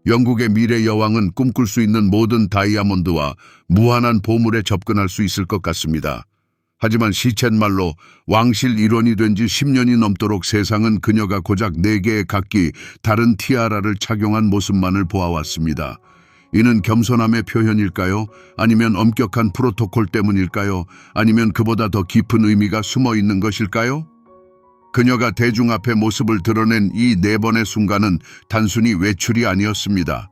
영국의 미래 여왕은 꿈꿀 수 있는 모든 다이아몬드와 무한한 보물에 접근할 수 있을 것 같습니다. 하지만 시쳇말로 왕실 일원이 된 지 10년이 넘도록 세상은 그녀가 고작 4개의 각기 다른 티아라를 착용한 모습만을 보아왔습니다. 이는 겸손함의 표현일까요? 아니면 엄격한 프로토콜 때문일까요? 아니면 그보다 더 깊은 의미가 숨어 있는 것일까요? 그녀가 대중 앞에 모습을 드러낸 이 4번의 순간은 단순히 외출이 아니었습니다.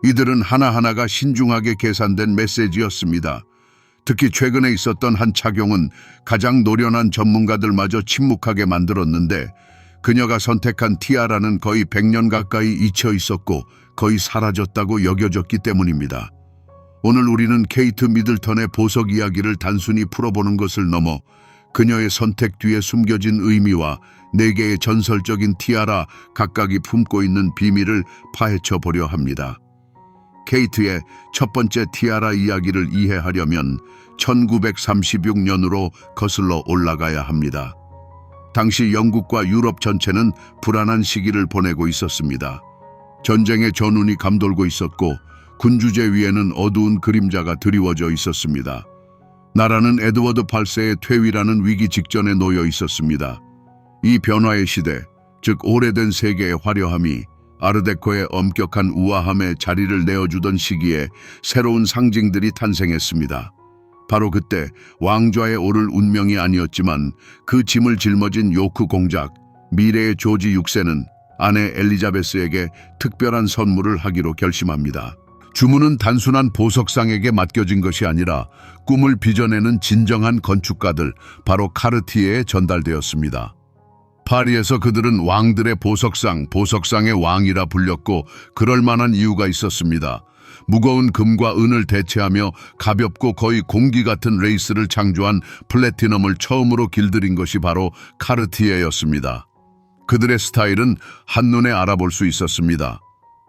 이들은 하나하나가 신중하게 계산된 메시지였습니다. 특히 최근에 있었던 한 착용은 가장 노련한 전문가들마저 침묵하게 만들었는데, 그녀가 선택한 티아라는 거의 100년 가까이 잊혀 있었고 거의 사라졌다고 여겨졌기 때문입니다. 오늘 우리는 케이트 미들턴의 보석 이야기를 단순히 풀어보는 것을 넘어 그녀의 선택 뒤에 숨겨진 의미와 4개의 전설적인 티아라 각각이 품고 있는 비밀을 파헤쳐 보려 합니다. 케이트의 첫 번째 티아라 이야기를 이해하려면 1936년으로 거슬러 올라가야 합니다. 당시 영국과 유럽 전체는 불안한 시기를 보내고 있었습니다. 전쟁의 전운이 감돌고 있었고 군주제 위에는 어두운 그림자가 드리워져 있었습니다. 나라는 에드워드 8세의 퇴위라는 위기 직전에 놓여 있었습니다. 이 변화의 시대, 즉 오래된 세계의 화려함이 아르데코의 엄격한 우아함에 자리를 내어주던 시기에 새로운 상징들이 탄생했습니다. 바로 그때 왕좌에 오를 운명이 아니었지만 그 짐을 짊어진 요크 공작, 미래의 조지 6세는 아내 엘리자베스에게 특별한 선물을 하기로 결심합니다. 주문은 단순한 보석상에게 맡겨진 것이 아니라 꿈을 빚어내는 진정한 건축가들, 바로 카르티에에 전달되었습니다. 파리에서 그들은 왕들의 보석상의 왕이라 불렸고 그럴 만한 이유가 있었습니다. 무거운 금과 은을 대체하며 가볍고 거의 공기 같은 레이스를 창조한 플래티넘을 처음으로 길들인 것이 바로 카르티에였습니다. 그들의 스타일은 한눈에 알아볼 수 있었습니다.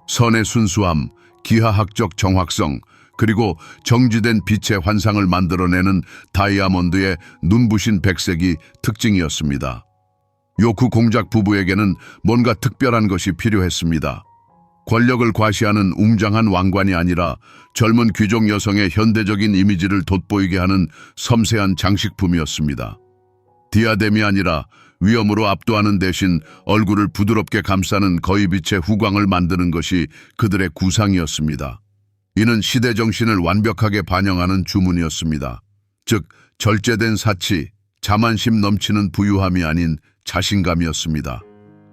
선의 순수함, 기하학적 정확성, 그리고 정지된 빛의 환상을 만들어내는 다이아몬드의 눈부신 백색이 특징이었습니다. 요크 공작 부부에게는 뭔가 특별한 것이 필요했습니다. 권력을 과시하는 웅장한 왕관이 아니라 젊은 귀족 여성의 현대적인 이미지를 돋보이게 하는 섬세한 장식품이었습니다. 디아뎀이 아니라 위엄으로 압도하는 대신 얼굴을 부드럽게 감싸는 거위빛의 후광을 만드는 것이 그들의 구상이었습니다. 이는 시대 정신을 완벽하게 반영하는 주문이었습니다. 즉, 절제된 사치, 자만심 넘치는 부유함이 아닌 자신감이었습니다.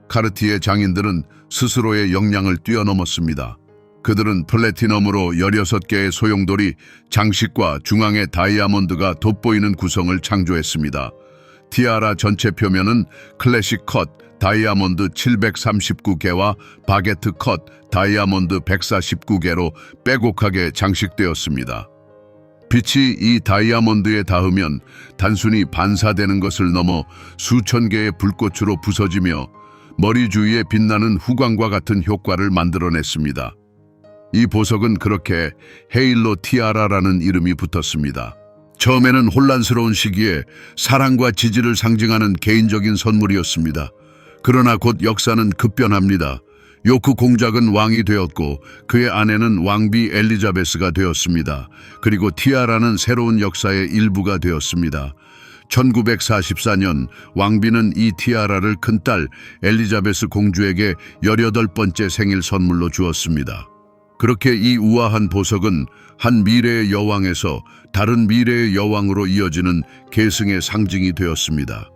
카르티에 장인들은 스스로의 역량을 뛰어넘었습니다. 그들은 플래티넘으로 16개의 소용돌이, 장식과 중앙의 다이아몬드가 돋보이는 구성을 창조했습니다. 티아라 전체 표면은 클래식 컷 다이아몬드 739개와 바게트 컷 다이아몬드 149개로 빼곡하게 장식되었습니다. 빛이 이 다이아몬드에 닿으면 단순히 반사되는 것을 넘어 수천 개의 불꽃으로 부서지며 머리 주위에 빛나는 후광과 같은 효과를 만들어냈습니다. 이 보석은 그렇게 헤일로 티아라라는 이름이 붙었습니다. 처음에는 혼란스러운 시기에 사랑과 지지를 상징하는 개인적인 선물이었습니다. 그러나 곧 역사는 급변합니다. 요크 공작은 왕이 되었고 그의 아내는 왕비 엘리자베스가 되었습니다. 그리고 티아라는 새로운 역사의 일부가 되었습니다. 1944년 왕비는 이 티아라를 큰딸 엘리자베스 공주에게 18번째 생일 선물로 주었습니다. 그렇게 이 우아한 보석은 한 미래의 여왕에서 다른 미래의 여왕으로 이어지는 계승의 상징이 되었습니다.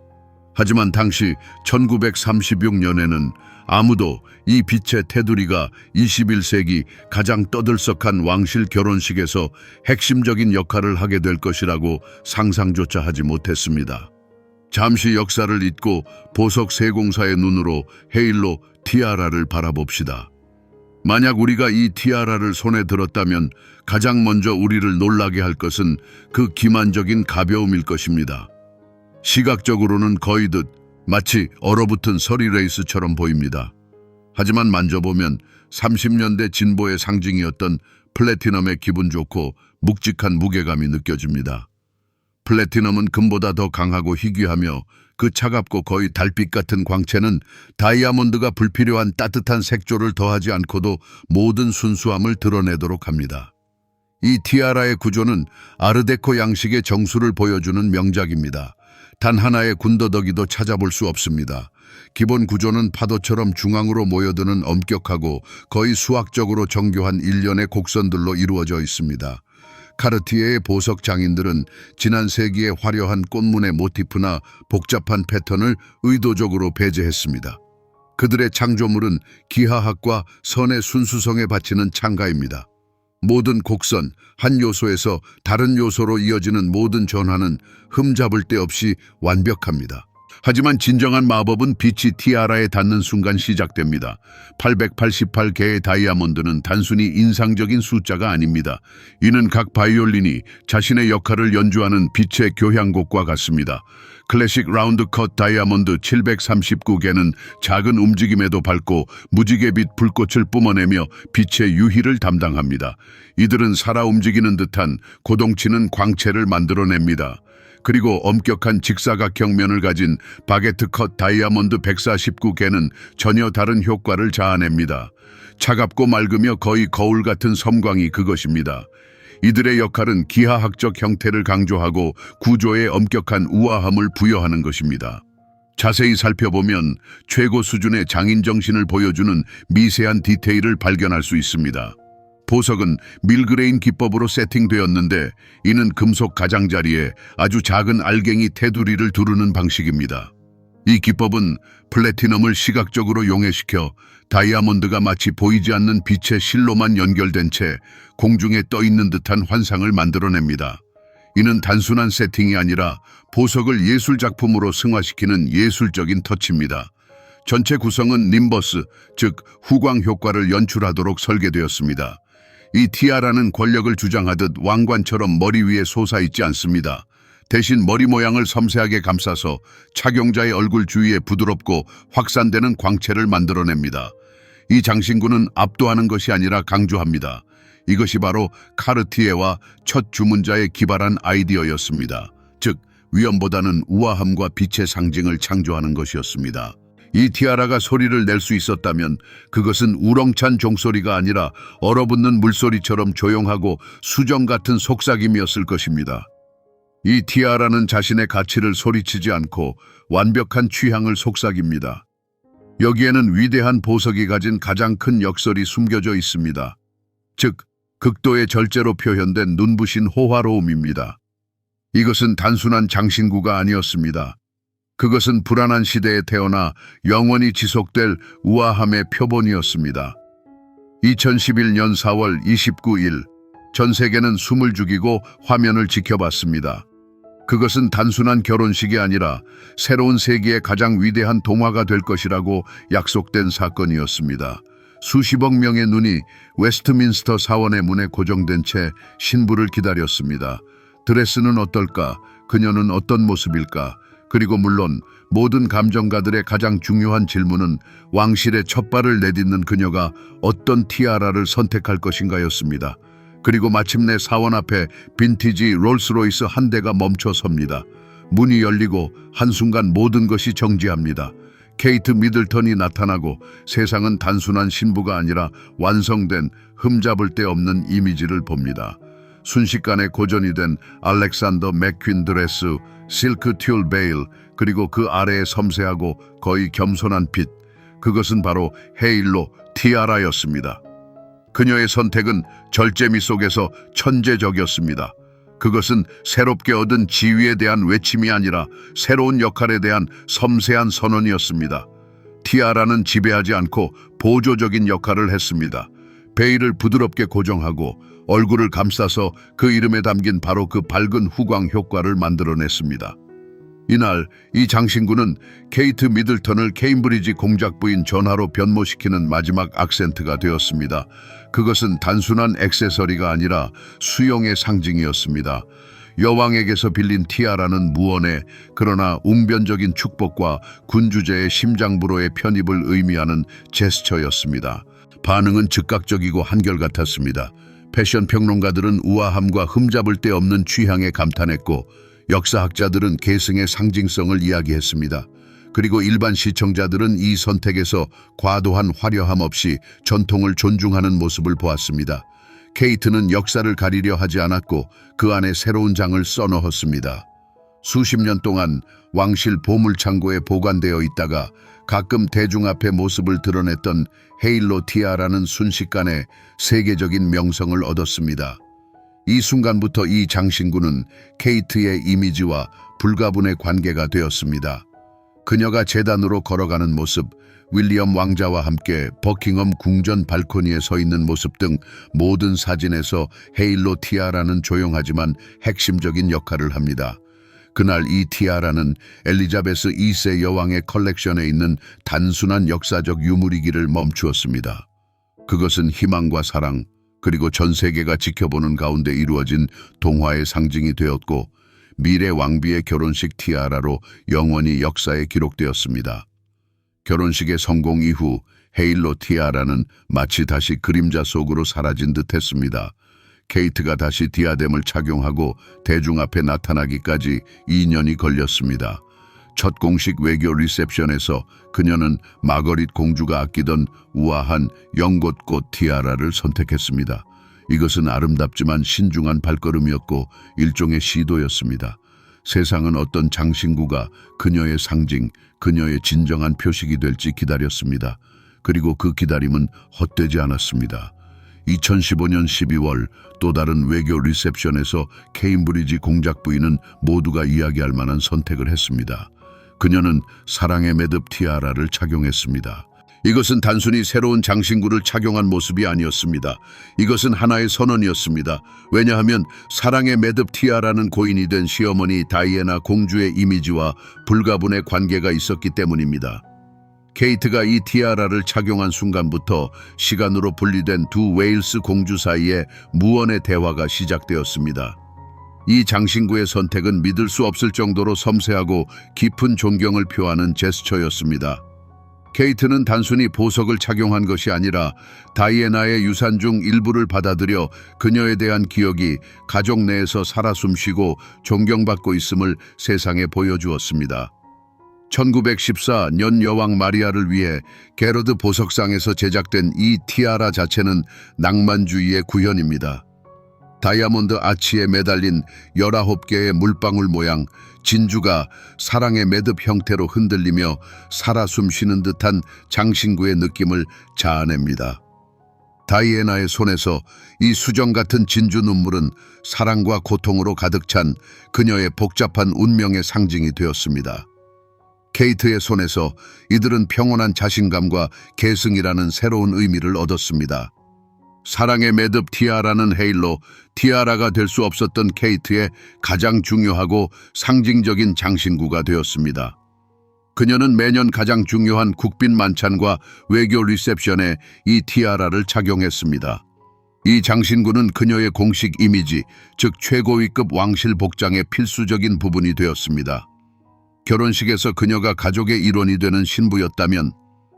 하지만 당시 1936년에는 아무도 이 빛의 테두리가 21세기 가장 떠들썩한 왕실 결혼식에서 핵심적인 역할을 하게 될 것이라고 상상조차 하지 못했습니다. 잠시 역사를 잊고 보석 세공사의 눈으로 헤일로 티아라를 바라봅시다. 만약 우리가 이 티아라를 손에 들었다면 가장 먼저 우리를 놀라게 할 것은 그 기만적인 가벼움일 것입니다. 시각적으로는 거이듯 마치 얼어붙은 서리 레이스처럼 보입니다. 하지만 만져보면 30년대 진보의 상징이었던 플래티넘의 기분 좋고 묵직한 무게감이 느껴집니다. 플래티넘은 금보다 더 강하고 희귀하며 그 차갑고 거의 달빛 같은 광채는 다이아몬드가 불필요한 따뜻한 색조를 더하지 않고도 모든 순수함을 드러내도록 합니다. 이 티아라의 구조는 아르데코 양식의 정수를 보여주는 명작입니다. 단 하나의 군더더기도 찾아볼 수 없습니다. 기본 구조는 파도처럼 중앙으로 모여드는 엄격하고 거의 수학적으로 정교한 일련의 곡선들로 이루어져 있습니다. 카르티에의 보석 장인들은 지난 세기의 화려한 꽃무늬 모티프나 복잡한 패턴을 의도적으로 배제했습니다. 그들의 창조물은 기하학과 선의 순수성에 바치는 창가입니다. 모든 곡선, 한 요소에서 다른 요소로 이어지는 모든 전환은 흠잡을 데 없이 완벽합니다. 하지만 진정한 마법은 빛이 티아라에 닿는 순간 시작됩니다. 888개의 다이아몬드는 단순히 인상적인 숫자가 아닙니다. 이는 각 바이올린이 자신의 역할을 연주하는 빛의 교향곡과 같습니다. 클래식 라운드 컷 다이아몬드 739개는 작은 움직임에도 밝고 무지개빛 불꽃을 뿜어내며 빛의 유희를 담당합니다. 이들은 살아 움직이는 듯한 고동치는 광채를 만들어냅니다. 그리고 엄격한 직사각형 면을 가진 바게트 컷 다이아몬드 149개는 전혀 다른 효과를 자아냅니다. 차갑고 맑으며 거의 거울 같은 섬광이 그것입니다. 이들의 역할은 기하학적 형태를 강조하고 구조에 엄격한 우아함을 부여하는 것입니다. 자세히 살펴보면 최고 수준의 장인 정신을 보여주는 미세한 디테일을 발견할 수 있습니다. 보석은 밀그레인 기법으로 세팅되었는데 이는 금속 가장자리에 아주 작은 알갱이 테두리를 두르는 방식입니다. 이 기법은 플래티넘을 시각적으로 용해시켜 다이아몬드가 마치 보이지 않는 빛의 실로만 연결된 채 공중에 떠 있는 듯한 환상을 만들어냅니다. 이는 단순한 세팅이 아니라 보석을 예술작품으로 승화시키는 예술적인 터치입니다. 전체 구성은 님버스, 즉 후광 효과를 연출하도록 설계되었습니다. 이 티아라는 권력을 주장하듯 왕관처럼 머리 위에 솟아있지 않습니다. 대신 머리 모양을 섬세하게 감싸서 착용자의 얼굴 주위에 부드럽고 확산되는 광채를 만들어냅니다. 이 장신구는 압도하는 것이 아니라 강조합니다. 이것이 바로 카르티에와 첫 주문자의 기발한 아이디어였습니다. 즉, 위엄보다는 우아함과 빛의 상징을 창조하는 것이었습니다. 이 티아라가 소리를 낼 수 있었다면 그것은 우렁찬 종소리가 아니라 얼어붙는 물소리처럼 조용하고 수정 같은 속삭임이었을 것입니다. 이 티아라는 자신의 가치를 소리치지 않고 완벽한 취향을 속삭입니다. 여기에는 위대한 보석이 가진 가장 큰 역설이 숨겨져 있습니다. 즉, 극도의 절제로 표현된 눈부신 호화로움입니다. 이것은 단순한 장신구가 아니었습니다. 그것은 불안한 시대에 태어나 영원히 지속될 우아함의 표본이었습니다. 2011년 4월 29일, 전 세계는 숨을 죽이고 화면을 지켜봤습니다. 그것은 단순한 결혼식이 아니라 새로운 세기의 가장 위대한 동화가 될 것이라고 약속된 사건이었습니다. 수십억 명의 눈이 웨스트민스터 사원의 문에 고정된 채 신부를 기다렸습니다. 드레스는 어떨까? 그녀는 어떤 모습일까? 그리고 물론 모든 감정가들의 가장 중요한 질문은 왕실의 첫 발을 내딛는 그녀가 어떤 티아라를 선택할 것인가였습니다. 그리고 마침내 사원 앞에 빈티지 롤스로이스 한 대가 멈춰 섭니다. 문이 열리고 한순간 모든 것이 정지합니다. 케이트 미들턴이 나타나고 세상은 단순한 신부가 아니라 완성된 흠잡을 데 없는 이미지를 봅니다. 순식간에 고전이 된 알렉산더 맥퀸 드레스, 실크 튤 베일, 그리고 그 아래의 섬세하고 거의 겸손한 빛, 그것은 바로 헤일로 티아라였습니다. 그녀의 선택은 절제미 속에서 천재적이었습니다. 그것은 새롭게 얻은 지위에 대한 외침이 아니라 새로운 역할에 대한 섬세한 선언이었습니다. 티아라는 지배하지 않고 보조적인 역할을 했습니다. 베일을 부드럽게 고정하고 얼굴을 감싸서 그 이름에 담긴 바로 그 밝은 후광 효과를 만들어냈습니다. 이날 이 장신구는 케이트 미들턴을 케임브리지 공작부인 전하로 변모시키는 마지막 악센트가 되었습니다. 그것은 단순한 액세서리가 아니라 수용의 상징이었습니다. 여왕에게서 빌린 티아라는 무언의 그러나 웅변적인 축복과 군주제의 심장부로의 편입을 의미하는 제스처였습니다. 반응은 즉각적이고 한결같았습니다. 패션 평론가들은 우아함과 흠잡을 데 없는 취향에 감탄했고 역사학자들은 계승의 상징성을 이야기했습니다. 그리고 일반 시청자들은 이 선택에서 과도한 화려함 없이 전통을 존중하는 모습을 보았습니다. 케이트는 역사를 가리려 하지 않았고 그 안에 새로운 장을 써넣었습니다. 수십 년 동안 왕실 보물창고에 보관되어 있다가 가끔 대중 앞에 모습을 드러냈던 헤일로 티아라는 순식간에 세계적인 명성을 얻었습니다. 이 순간부터 이 장신구는 케이트의 이미지와 불가분의 관계가 되었습니다. 그녀가 제단으로 걸어가는 모습, 윌리엄 왕자와 함께 버킹엄 궁전 발코니에 서 있는 모습 등 모든 사진에서 헤일로 티아라는 조용하지만 핵심적인 역할을 합니다. 그날 이 티아라는 엘리자베스 2세 여왕의 컬렉션에 있는 단순한 역사적 유물이기를 멈추었습니다. 그것은 희망과 사랑, 그리고 전 세계가 지켜보는 가운데 이루어진 동화의 상징이 되었고 미래 왕비의 결혼식 티아라로 영원히 역사에 기록되었습니다. 결혼식의 성공 이후 헤일로 티아라는 마치 다시 그림자 속으로 사라진 듯 했습니다. 케이트가 다시 디아뎀을 착용하고 대중 앞에 나타나기까지 2년이 걸렸습니다. 첫 공식 외교 리셉션에서 그녀는 마거릿 공주가 아끼던 우아한 연꽃꽃 티아라를 선택했습니다. 이것은 아름답지만 신중한 발걸음이었고 일종의 시도였습니다. 세상은 어떤 장신구가 그녀의 상징, 그녀의 진정한 표식이 될지 기다렸습니다. 그리고 그 기다림은 헛되지 않았습니다. 2015년 12월 또 다른 외교 리셉션에서 케임브리지 공작 부인은 모두가 이야기할 만한 선택을 했습니다. 그녀는 사랑의 매듭 티아라를 착용했습니다. 이것은 단순히 새로운 장신구를 착용한 모습이 아니었습니다. 이것은 하나의 선언이었습니다. 왜냐하면 사랑의 매듭 티아라는 고인이 된 시어머니 다이애나 공주의 이미지와 불가분의 관계가 있었기 때문입니다. 케이트가 이 티아라를 착용한 순간부터 시간으로 분리된 두 웨일스 공주 사이에 무언의 대화가 시작되었습니다. 이 장신구의 선택은 믿을 수 없을 정도로 섬세하고 깊은 존경을 표하는 제스처였습니다. 케이트는 단순히 보석을 착용한 것이 아니라 다이애나의 유산 중 일부를 받아들여 그녀에 대한 기억이 가족 내에서 살아 숨쉬고 존경받고 있음을 세상에 보여주었습니다. 1914년 여왕 마리아를 위해 게러드 보석상에서 제작된 이 티아라 자체는 낭만주의의 구현입니다. 다이아몬드 아치에 매달린 19개의 물방울 모양, 진주가 사랑의 매듭 형태로 흔들리며 살아 숨쉬는 듯한 장신구의 느낌을 자아냅니다. 다이애나의 손에서 이 수정 같은 진주 눈물은 사랑과 고통으로 가득 찬 그녀의 복잡한 운명의 상징이 되었습니다. 케이트의 손에서 이들은 평온한 자신감과 계승이라는 새로운 의미를 얻었습니다. 사랑의 매듭 티아라는 헤일로, 티아라가 될 수 없었던 케이트의 가장 중요하고 상징적인 장신구가 되었습니다. 그녀는 매년 가장 중요한 국빈 만찬과 외교 리셉션에 이 티아라를 착용했습니다. 이 장신구는 그녀의 공식 이미지, 즉 최고위급 왕실 복장의 필수적인 부분이 되었습니다. 결혼식에서 그녀가 가족의 일원이 되는 신부였다면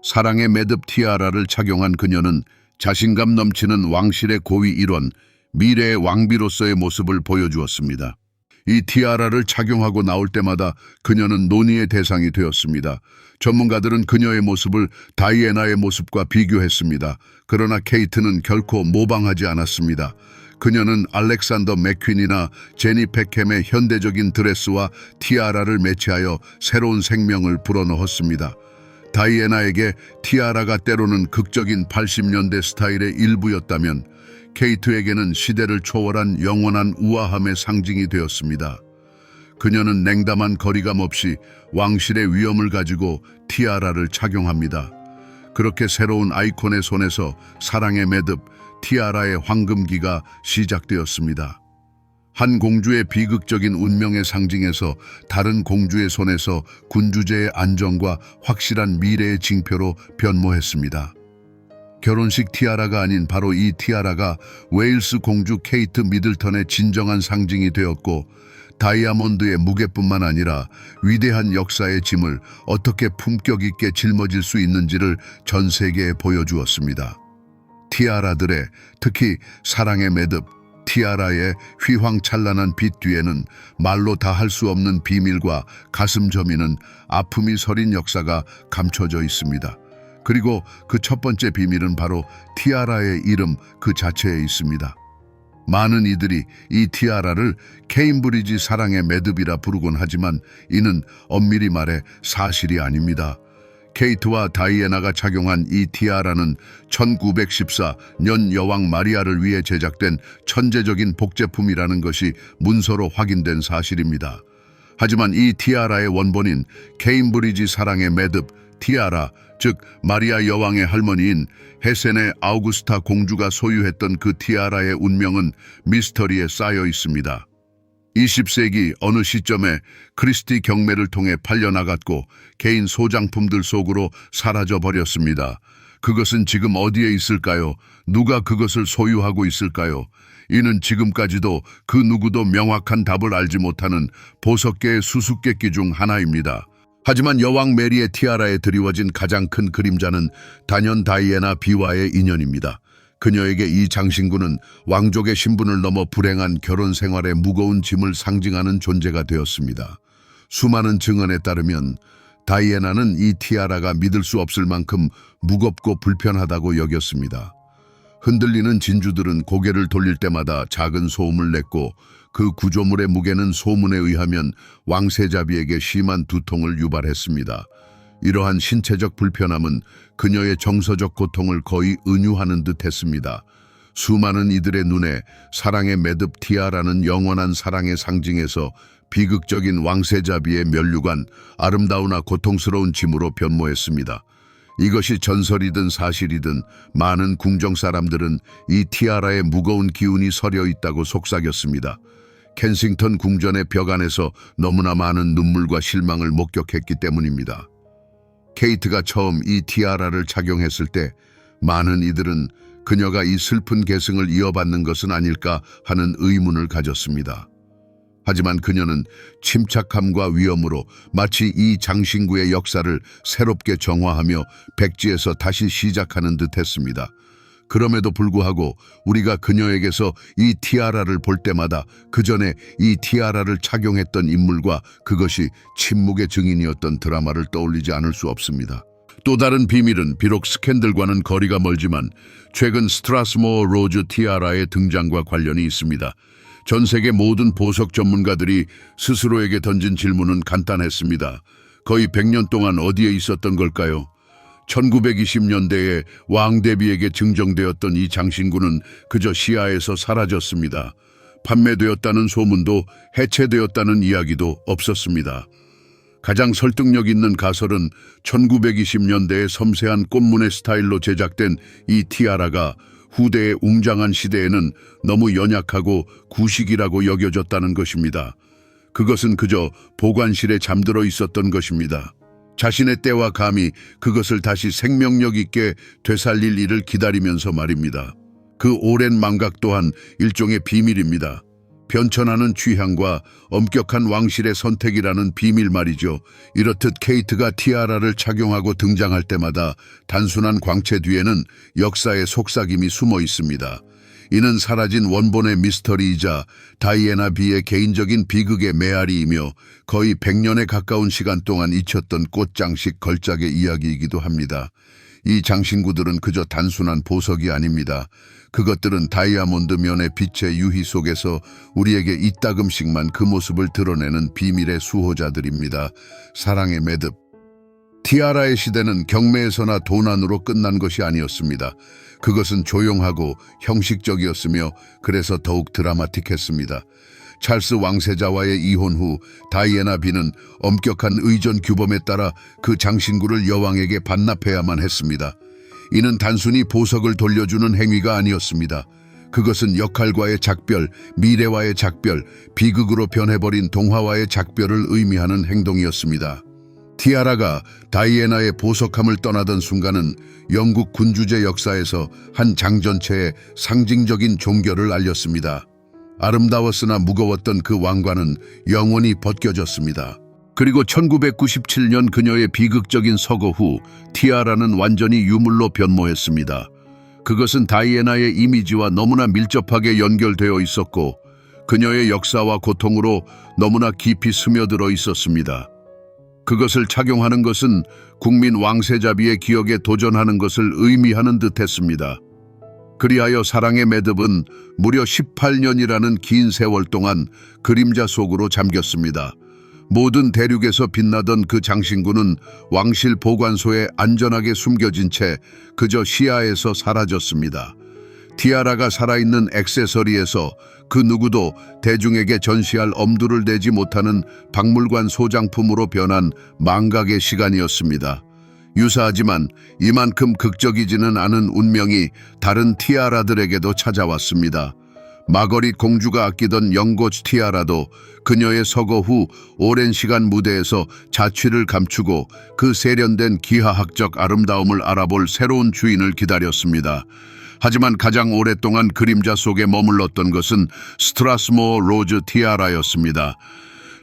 사랑의 매듭 티아라를 착용한 그녀는 자신감 넘치는 왕실의 고위 일원, 미래의 왕비로서의 모습을 보여주었습니다. 이 티아라를 착용하고 나올 때마다 그녀는 논의의 대상이 되었습니다. 전문가들은 그녀의 모습을 다이애나의 모습과 비교했습니다. 그러나 케이트는 결코 모방하지 않았습니다. 그녀는 알렉산더 맥퀸이나 제니 팩햄의 현대적인 드레스와 티아라를 매치하여 새로운 생명을 불어넣었습니다. 다이애나에게 티아라가 때로는 극적인 80년대 스타일의 일부였다면 케이트에게는 시대를 초월한 영원한 우아함의 상징이 되었습니다. 그녀는 냉담한 거리감 없이 왕실의 위엄을 가지고 티아라를 착용합니다. 그렇게 새로운 아이콘의 손에서 사랑의 매듭, 티아라의 황금기가 시작되었습니다. 한 공주의 비극적인 운명의 상징에서 다른 공주의 손에서 군주제의 안정과 확실한 미래의 징표로 변모했습니다. 결혼식 티아라가 아닌 바로 이 티아라가 웨일스 공주 케이트 미들턴의 진정한 상징이 되었고 다이아몬드의 무게뿐만 아니라 위대한 역사의 짐을 어떻게 품격 있게 짊어질 수 있는지를 전 세계에 보여주었습니다. 티아라들의, 특히 사랑의 매듭, 티아라의 휘황찬란한 빛 뒤에는 말로 다 할 수 없는 비밀과 가슴 저미는 아픔이 서린 역사가 감춰져 있습니다. 그리고 그 첫 번째 비밀은 바로 티아라의 이름 그 자체에 있습니다. 많은 이들이 이 티아라를 케임브리지 사랑의 매듭이라 부르곤 하지만 이는 엄밀히 말해 사실이 아닙니다. 케이트와 다이애나가 착용한 이 티아라는 1914년 여왕 마리아를 위해 제작된 천재적인 복제품이라는 것이 문서로 확인된 사실입니다. 하지만 이 티아라의 원본인 케임브리지 사랑의 매듭 티아라, 즉 마리아 여왕의 할머니인 헤센의 아우구스타 공주가 소유했던 그 티아라의 운명은 미스터리에 쌓여 있습니다. 20세기 어느 시점에 크리스티 경매를 통해 팔려나갔고 개인 소장품들 속으로 사라져 버렸습니다. 그것은 지금 어디에 있을까요? 누가 그것을 소유하고 있을까요? 이는 지금까지도 그 누구도 명확한 답을 알지 못하는 보석계의 수수께끼 중 하나입니다. 하지만 여왕 메리의 티아라에 드리워진 가장 큰 그림자는 단연 다이애나 비와의 인연입니다. 그녀에게 이 장신구는 왕족의 신분을 넘어 불행한 결혼 생활의 무거운 짐을 상징하는 존재가 되었습니다. 수많은 증언에 따르면 다이애나는 이 티아라가 믿을 수 없을 만큼 무겁고 불편하다고 여겼습니다. 흔들리는 진주들은 고개를 돌릴 때마다 작은 소음을 냈고 그 구조물의 무게는 소문에 의하면 왕세자비에게 심한 두통을 유발했습니다. 이러한 신체적 불편함은 그녀의 정서적 고통을 거의 은유하는 듯 했습니다. 수많은 이들의 눈에 사랑의 매듭 티아라는 영원한 사랑의 상징에서 비극적인 왕세자비의 면류관, 아름다우나 고통스러운 짐으로 변모했습니다. 이것이 전설이든 사실이든 많은 궁정 사람들은 이 티아라에 무거운 기운이 서려 있다고 속삭였습니다. 켄싱턴 궁전의 벽 안에서 너무나 많은 눈물과 실망을 목격했기 때문입니다. 케이트가 처음 이 티아라를 착용했을 때 많은 이들은 그녀가 이 슬픈 계승을 이어받는 것은 아닐까 하는 의문을 가졌습니다. 하지만 그녀는 침착함과 위엄으로 마치 이 장신구의 역사를 새롭게 정화하며 백지에서 다시 시작하는 듯 했습니다. 그럼에도 불구하고 우리가 그녀에게서 이 티아라를 볼 때마다 그 전에 이 티아라를 착용했던 인물과 그것이 침묵의 증인이었던 드라마를 떠올리지 않을 수 없습니다. 또 다른 비밀은 비록 스캔들과는 거리가 멀지만 최근 스트라스모어 로즈 티아라의 등장과 관련이 있습니다. 전 세계 모든 보석 전문가들이 스스로에게 던진 질문은 간단했습니다. 거의 100년 동안 어디에 있었던 걸까요? 1920년대에 왕 데비에게 증정되었던 이 장신구는 그저 시야에서 사라졌습니다. 판매되었다는 소문도 해체되었다는 이야기도 없었습니다. 가장 설득력 있는 가설은 1920년대의 섬세한 꽃무늬 스타일로 제작된 이 티아라가 후대의 웅장한 시대에는 너무 연약하고 구식이라고 여겨졌다는 것입니다. 그것은 그저 보관실에 잠들어 있었던 것입니다. 자신의 때와 감히 그것을 다시 생명력 있게 되살릴 일을 기다리면서 말입니다. 그 오랜 망각 또한 일종의 비밀입니다. 변천하는 취향과 엄격한 왕실의 선택이라는 비밀 말이죠. 이렇듯 케이트가 티아라를 착용하고 등장할 때마다 단순한 광채 뒤에는 역사의 속삭임이 숨어 있습니다. 이는 사라진 원본의 미스터리이자 다이애나 비의 개인적인 비극의 메아리이며 거의 100년에 가까운 시간 동안 잊혔던 꽃장식 걸작의 이야기이기도 합니다. 이 장신구들은 그저 단순한 보석이 아닙니다. 그것들은 다이아몬드 면의 빛의 유희 속에서 우리에게 이따금씩만 그 모습을 드러내는 비밀의 수호자들입니다. 사랑의 매듭. 티아라의 시대는 경매에서나 도난으로 끝난 것이 아니었습니다. 그것은 조용하고 형식적이었으며 그래서 더욱 드라마틱했습니다. 찰스 왕세자와의 이혼 후 다이애나 비는 엄격한 의전 규범에 따라 그 장신구를 여왕에게 반납해야만 했습니다. 이는 단순히 보석을 돌려주는 행위가 아니었습니다. 그것은 역할과의 작별, 미래와의 작별, 비극으로 변해버린 동화와의 작별을 의미하는 행동이었습니다. 티아라가 다이애나의 보석함을 떠나던 순간은 영국 군주제 역사에서 한 장전체의 상징적인 종결을 알렸습니다. 아름다웠으나 무거웠던 그 왕관은 영원히 벗겨졌습니다. 그리고 1997년 그녀의 비극적인 서거 후 티아라는 완전히 유물로 변모했습니다. 그것은 다이애나의 이미지와 너무나 밀접하게 연결되어 있었고 그녀의 역사와 고통으로 너무나 깊이 스며들어 있었습니다. 그것을 착용하는 것은 국민 왕세자비의 기억에 도전하는 것을 의미하는 듯했습니다. 그리하여 사랑의 매듭은 무려 18년이라는 긴 세월 동안 그림자 속으로 잠겼습니다. 모든 대륙에서 빛나던 그 장신구는 왕실 보관소에 안전하게 숨겨진 채 그저 시야에서 사라졌습니다. 티아라가 살아있는 액세서리에서 그 누구도 대중에게 전시할 엄두를 내지 못하는 박물관 소장품으로 변한 망각의 시간이었습니다. 유사하지만 이만큼 극적이지는 않은 운명이 다른 티아라들에게도 찾아왔습니다. 마거릿 공주가 아끼던 연고치 티아라도 그녀의 서거 후 오랜 시간 무대에서 자취를 감추고 그 세련된 기하학적 아름다움을 알아볼 새로운 주인을 기다렸습니다. 하지만 가장 오랫동안 그림자 속에 머물렀던 것은 스트라스모어 로즈 티아라였습니다.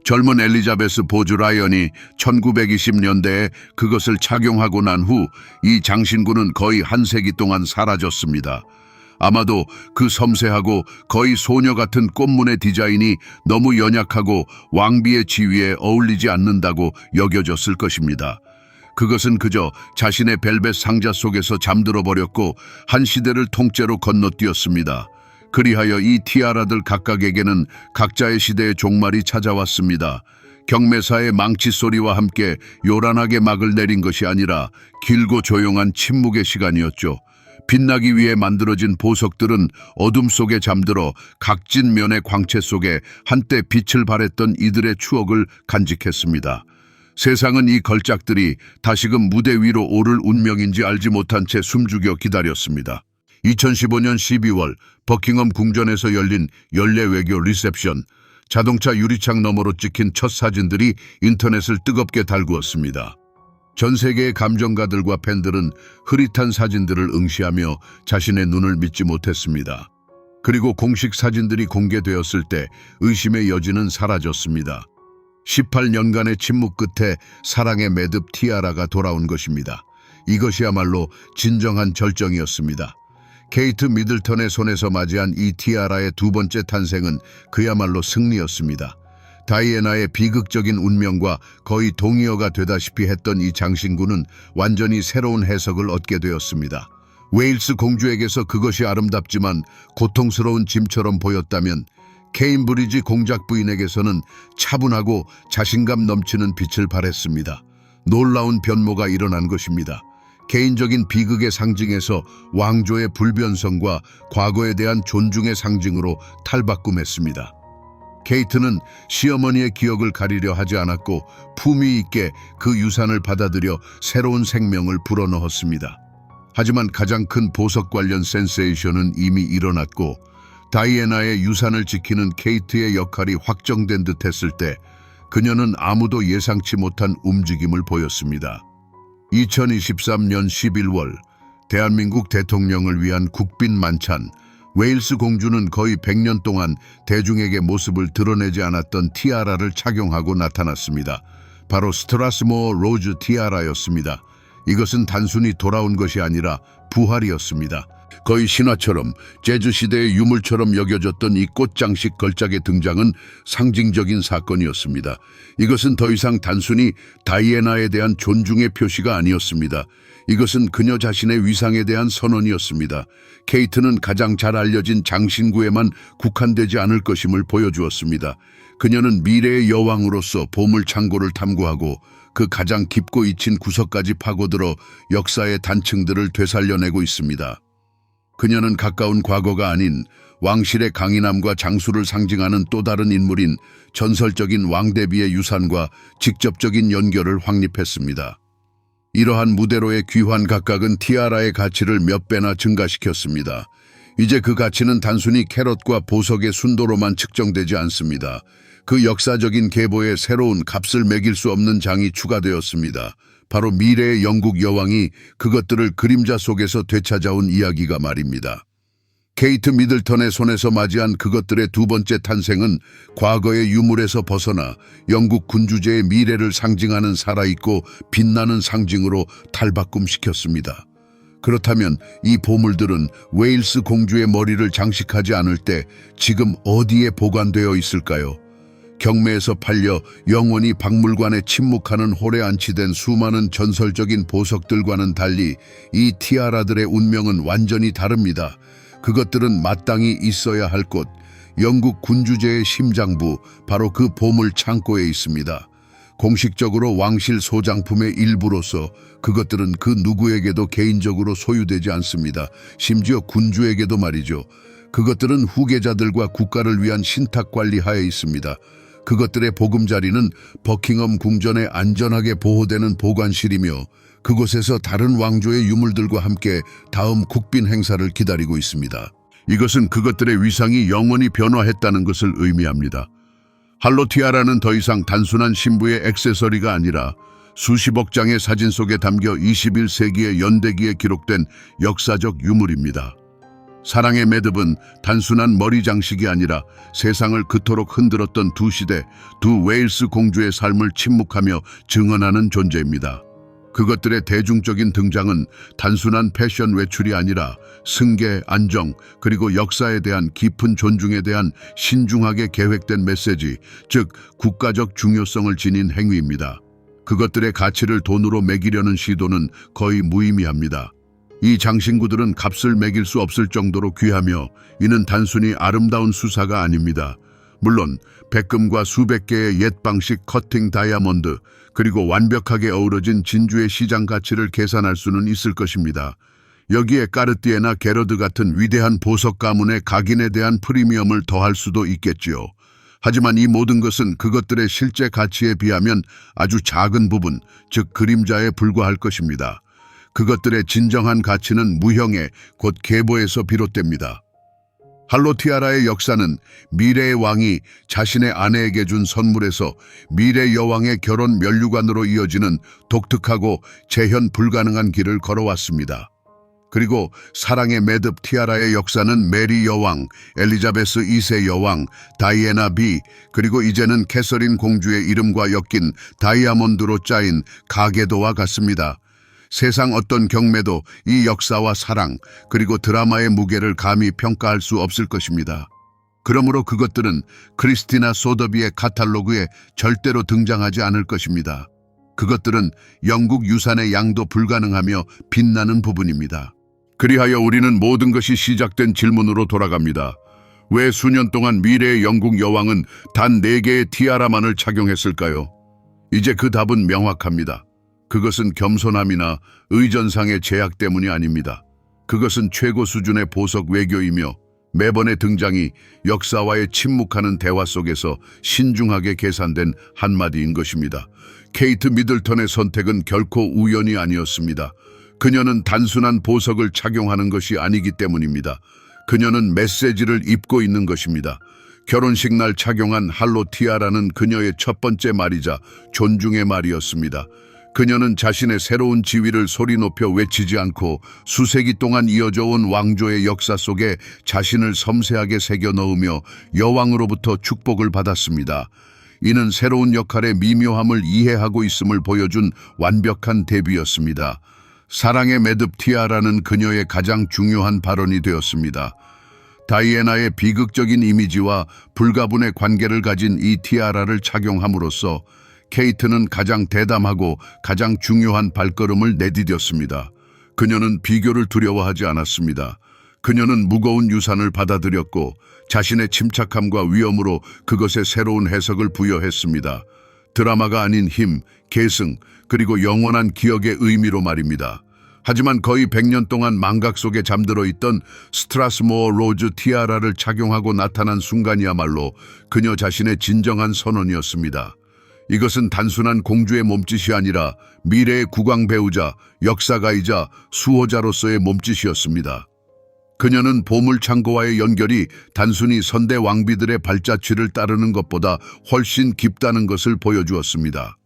젊은 엘리자베스 보주 라이언이 1920년대에 그것을 착용하고 난 후 이 장신구는 거의 한 세기 동안 사라졌습니다. 아마도 그 섬세하고 거의 소녀 같은 꽃무늬 디자인이 너무 연약하고 왕비의 지위에 어울리지 않는다고 여겨졌을 것입니다. 그것은 그저 자신의 벨벳 상자 속에서 잠들어 버렸고 한 시대를 통째로 건너뛰었습니다. 그리하여 이 티아라들 각각에게는 각자의 시대의 종말이 찾아왔습니다. 경매사의 망치 소리와 함께 요란하게 막을 내린 것이 아니라 길고 조용한 침묵의 시간이었죠. 빛나기 위해 만들어진 보석들은 어둠 속에 잠들어 각진 면의 광채 속에 한때 빛을 발했던 이들의 추억을 간직했습니다. 세상은 이 걸작들이 다시금 무대 위로 오를 운명인지 알지 못한 채 숨죽여 기다렸습니다. 2015년 12월 버킹엄 궁전에서 열린 연례 외교 리셉션, 자동차 유리창 너머로 찍힌 첫 사진들이 인터넷을 뜨겁게 달구었습니다. 전 세계의 감정가들과 팬들은 흐릿한 사진들을 응시하며 자신의 눈을 믿지 못했습니다. 그리고 공식 사진들이 공개되었을 때 의심의 여지는 사라졌습니다. 18년간의 침묵 끝에 사랑의 매듭 티아라가 돌아온 것입니다. 이것이야말로 진정한 절정이었습니다. 케이트 미들턴의 손에서 맞이한 이 티아라의 두 번째 탄생은 그야말로 승리였습니다. 다이애나의 비극적인 운명과 거의 동의어가 되다시피 했던 이 장신구는 완전히 새로운 해석을 얻게 되었습니다. 웨일스 공주에게서 그것이 아름답지만 고통스러운 짐처럼 보였다면 케임브리지 공작 부인에게서는 차분하고 자신감 넘치는 빛을 발했습니다. 놀라운 변모가 일어난 것입니다. 개인적인 비극의 상징에서 왕조의 불변성과 과거에 대한 존중의 상징으로 탈바꿈했습니다. 케이트는 시어머니의 기억을 가리려 하지 않았고 품위 있게 그 유산을 받아들여 새로운 생명을 불어넣었습니다. 하지만 가장 큰 보석 관련 센세이션은 이미 일어났고 다이애나의 유산을 지키는 케이트의 역할이 확정된 듯 했을 때 그녀는 아무도 예상치 못한 움직임을 보였습니다. 2023년 11월 대한민국 대통령을 위한 국빈 만찬, 웨일스 공주는 거의 100년 동안 대중에게 모습을 드러내지 않았던 티아라를 착용하고 나타났습니다. 바로 스트라스모어 로즈 티아라였습니다. 이것은 단순히 돌아온 것이 아니라 부활이었습니다. 거의 신화처럼 제주시대의 유물처럼 여겨졌던 이 꽃장식 걸작의 등장은 상징적인 사건이었습니다. 이것은 더 이상 단순히 다이애나에 대한 존중의 표시가 아니었습니다. 이것은 그녀 자신의 위상에 대한 선언이었습니다. 케이트는 가장 잘 알려진 장신구에만 국한되지 않을 것임을 보여주었습니다. 그녀는 미래의 여왕으로서 보물창고를 탐구하고 그 가장 깊고 잊힌 구석까지 파고들어 역사의 단층들을 되살려내고 있습니다. 그녀는 가까운 과거가 아닌 왕실의 강인함과 장수를 상징하는 또 다른 인물인 전설적인 왕대비의 유산과 직접적인 연결을 확립했습니다. 이러한 무대로의 귀환 각각은 티아라의 가치를 몇 배나 증가시켰습니다. 이제 그 가치는 단순히 캐럿과 보석의 순도로만 측정되지 않습니다. 그 역사적인 계보에 새로운 값을 매길 수 없는 장이 추가되었습니다. 바로 미래의 영국 여왕이 그것들을 그림자 속에서 되찾아온 이야기가 말입니다. 케이트 미들턴의 손에서 맞이한 그것들의 두 번째 탄생은 과거의 유물에서 벗어나 영국 군주제의 미래를 상징하는 살아있고 빛나는 상징으로 탈바꿈시켰습니다. 그렇다면 이 보물들은 웨일스 공주의 머리를 장식하지 않을 때 지금 어디에 보관되어 있을까요? 경매에서 팔려 영원히 박물관에 침묵하는 홀에 안치된 수많은 전설적인 보석들과는 달리 이 티아라들의 운명은 완전히 다릅니다. 그것들은 마땅히 있어야 할 곳, 영국 군주제의 심장부, 바로 그 보물 창고에 있습니다. 공식적으로 왕실 소장품의 일부로서 그것들은 그 누구에게도 개인적으로 소유되지 않습니다. 심지어 군주에게도 말이죠. 그것들은 후계자들과 국가를 위한 신탁 관리 하에 있습니다. 그것들의 보금자리는 버킹엄 궁전에 안전하게 보호되는 보관실이며 그곳에서 다른 왕조의 유물들과 함께 다음 국빈 행사를 기다리고 있습니다. 이것은 그것들의 위상이 영원히 변화했다는 것을 의미합니다. 할로 티아라는 더 이상 단순한 신부의 액세서리가 아니라 수십억 장의 사진 속에 담겨 21세기의 연대기에 기록된 역사적 유물입니다. 사랑의 매듭은 단순한 머리 장식이 아니라 세상을 그토록 흔들었던 두 시대, 두 웨일스 공주의 삶을 침묵하며 증언하는 존재입니다. 그것들의 대중적인 등장은 단순한 패션 외출이 아니라 승계, 안정, 그리고 역사에 대한 깊은 존중에 대한 신중하게 계획된 메시지, 즉 국가적 중요성을 지닌 행위입니다. 그것들의 가치를 돈으로 매기려는 시도는 거의 무의미합니다. 이 장신구들은 값을 매길 수 없을 정도로 귀하며 이는 단순히 아름다운 수사가 아닙니다. 물론 백금과 수백 개의 옛 방식 커팅 다이아몬드, 그리고 완벽하게 어우러진 진주의 시장 가치를 계산할 수는 있을 것입니다. 여기에 까르띠에나 게러드 같은 위대한 보석 가문의 각인에 대한 프리미엄을 더할 수도 있겠지요. 하지만 이 모든 것은 그것들의 실제 가치에 비하면 아주 작은 부분, 즉 그림자에 불과할 것입니다. 그것들의 진정한 가치는 무형의 곧 계보에서 비롯됩니다. 할로 티아라의 역사는 미래의 왕이 자신의 아내에게 준 선물에서 미래 여왕의 결혼 면류관으로 이어지는 독특하고 재현 불가능한 길을 걸어왔습니다. 그리고 사랑의 매듭 티아라의 역사는 메리 여왕, 엘리자베스 2세 여왕, 다이애나 B, 그리고 이제는 캐서린 공주의 이름과 엮인 다이아몬드로 짜인 가계도와 같습니다. 세상 어떤 경매도 이 역사와 사랑, 그리고 드라마의 무게를 감히 평가할 수 없을 것입니다. 그러므로 그것들은 크리스티나 소더비의 카탈로그에 절대로 등장하지 않을 것입니다. 그것들은 영국 유산의 양도 불가능하며 빛나는 부분입니다. 그리하여 우리는 모든 것이 시작된 질문으로 돌아갑니다. 왜 수년 동안 미래의 영국 여왕은 단 4개의 티아라만을 착용했을까요? 이제 그 답은 명확합니다. 그것은 겸손함이나 의전상의 제약 때문이 아닙니다. 그것은 최고 수준의 보석 외교이며 매번의 등장이 역사와의 침묵하는 대화 속에서 신중하게 계산된 한마디인 것입니다. 케이트 미들턴의 선택은 결코 우연이 아니었습니다. 그녀는 단순한 보석을 착용하는 것이 아니기 때문입니다. 그녀는 메시지를 입고 있는 것입니다. 결혼식 날 착용한 할로 티아라는 그녀의 첫 번째 말이자 존중의 말이었습니다. 그녀는 자신의 새로운 지위를 소리 높여 외치지 않고 수세기 동안 이어져 온 왕조의 역사 속에 자신을 섬세하게 새겨 넣으며 여왕으로부터 축복을 받았습니다. 이는 새로운 역할의 미묘함을 이해하고 있음을 보여준 완벽한 대비였습니다. 사랑의 매듭 티아라는 그녀의 가장 중요한 발언이 되었습니다. 다이애나의 비극적인 이미지와 불가분의 관계를 가진 이 티아라를 착용함으로써 케이트는 가장 대담하고 가장 중요한 발걸음을 내디뎠습니다. 그녀는 비교를 두려워하지 않았습니다. 그녀는 무거운 유산을 받아들였고 자신의 침착함과 위엄으로 그것에 새로운 해석을 부여했습니다. 드라마가 아닌 힘, 계승, 그리고 영원한 기억의 의미로 말입니다. 하지만 거의 100년 동안 망각 속에 잠들어 있던 스트라스모어 로즈 티아라를 착용하고 나타난 순간이야말로 그녀 자신의 진정한 선언이었습니다. 이것은 단순한 공주의 몸짓이 아니라 미래의 국왕 배우자, 역사가이자 수호자로서의 몸짓이었습니다. 그녀는 보물창고와의 연결이 단순히 선대 왕비들의 발자취를 따르는 것보다 훨씬 깊다는 것을 보여주었습니다.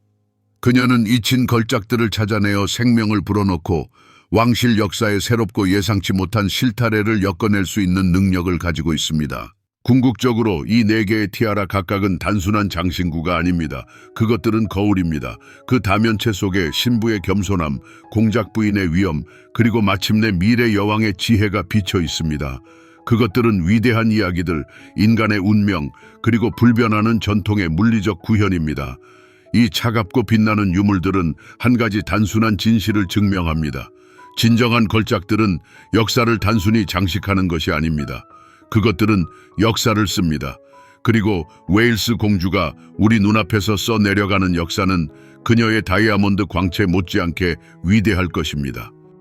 그녀는 잊힌 걸작들을 찾아내어 생명을 불어넣고 왕실 역사에 새롭고 예상치 못한 실타래를 엮어낼 수 있는 능력을 가지고 있습니다. 궁극적으로 이 네 개의 티아라 각각은 단순한 장신구가 아닙니다. 그것들은 거울입니다. 그 다면체 속에 신부의 겸손함, 공작 부인의 위엄, 그리고 마침내 미래 여왕의 지혜가 비쳐 있습니다. 그것들은 위대한 이야기들, 인간의 운명, 그리고 불변하는 전통의 물리적 구현입니다. 이 차갑고 빛나는 유물들은 한 가지 단순한 진실을 증명합니다. 진정한 걸작들은 역사를 단순히 장식하는 것이 아닙니다. 그것들은 역사를 씁니다. 그리고 웨일스 공주가 우리 눈앞에서 써내려가는 역사는 그녀의 다이아몬드 광채 못지않게 위대할 것입니다.